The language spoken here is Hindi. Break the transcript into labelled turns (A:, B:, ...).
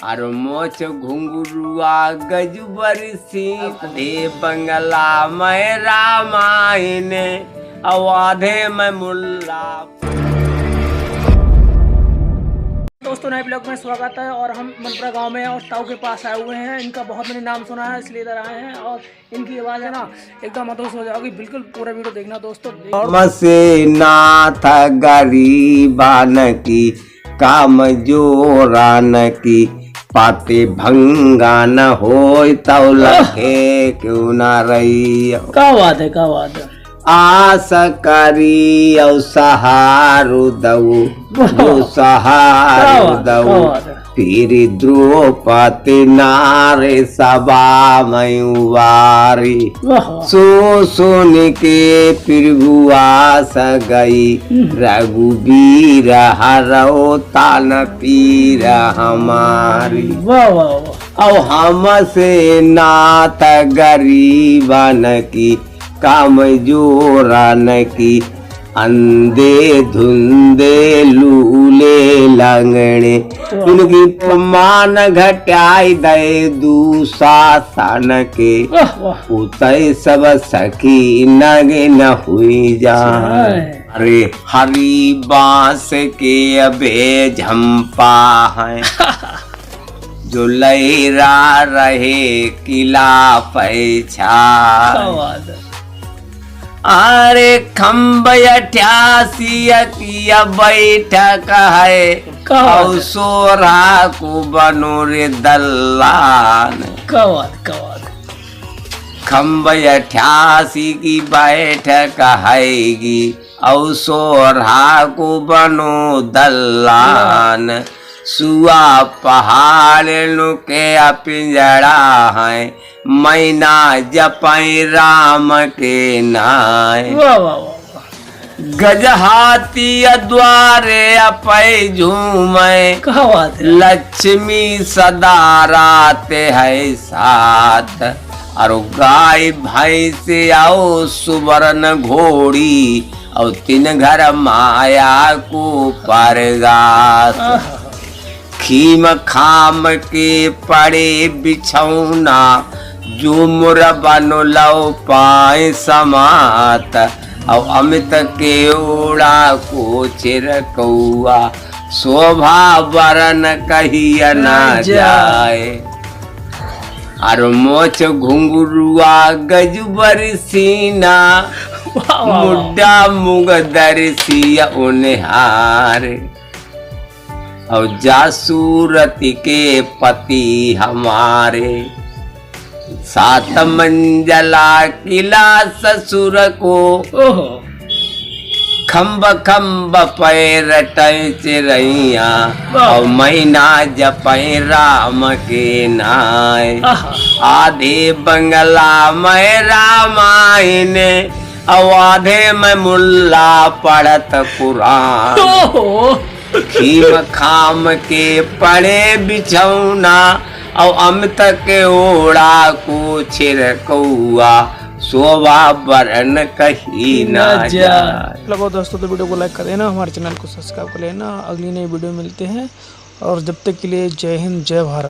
A: और मोच घुंगरुआ गजबर सीत दे बंगला में रामायण अवधे में मुल्ला।
B: दोस्तों नए ब्लॉग में स्वागत है। और हम मनपुरा गांव में और ताऊ के पास आए हुए हैं। इनका बहुत मैंने नाम सुना है इसलिए इधर आए हैं। और इनकी आवाज़ है ना एकदम मधुर हो जाओगी। बिल्कुल पूरा वीडियो देखना दोस्तों।
A: मसे नाथ गरीबान की काम जोरान की पाते भंगा न हो तौ लखे क्यों न रही।
B: क्या बात है, क्या बात है।
A: आस करी औ सहारू दऊ जो सहारू दऊ फिर द्रौपदी नारे सभा मयुवारी सो सुन के फिर बुआस गई रघुबीर हरो तान पीर हमारी। औ हमसे नाथ गरीबन की काम जोरान की अंधे धुंधे लूले लंगड़े उनकी पमान घटाई दे दुशासन के उतय सब सखी नगे न हुई जाए। अरे हरी बांस के अबे झंपा है जो लहरा रहे किला पैछा। अरे खम्ब 88 किया बैठक है सोरा को बनो रे दल्लान। खम्ब 88 की बैठक हैगी और सोरा को बनो दल्लान। सुआ पहाड़ नुके पिंजड़ा है मैना जपई राम के नाय। गजहाती द्वारे अपै झूमे लक्ष्मी सदा राते है साथ। और गाय भैंस आओ सुवर्ण घोड़ी और 3 घर माया को परगास। खीम खाम के पड़े बिछौना जो मुर बनो लो पाए समात। और अमित के ओड़ा को चिरकौआ शोभा बरन कहिया न जाए। और मोच घुंगरुआ गजबर सीना मुड्डा मुग दरसिया उन्हार। और जासूरती के पति हमारे 7 मंजिला किला ससुर को खम्ब खम्ब पैर चिरैया और मैना जपै राम के नाय। आधे बंगला में रामायण अवधे में मुल्ला पढ़त कुरान। खीम खाम के पड़े बिछौना और अमित के ओड़ा को छिरकौआ शोभा बरन कहीं ना जाए।
B: लगो दोस्तों तो वीडियो को लाइक कर देना, हमारे चैनल को सब्सक्राइब कर लेना। अगली नई वीडियो मिलते हैं और जब तक के लिए जय हिंद जय भारत।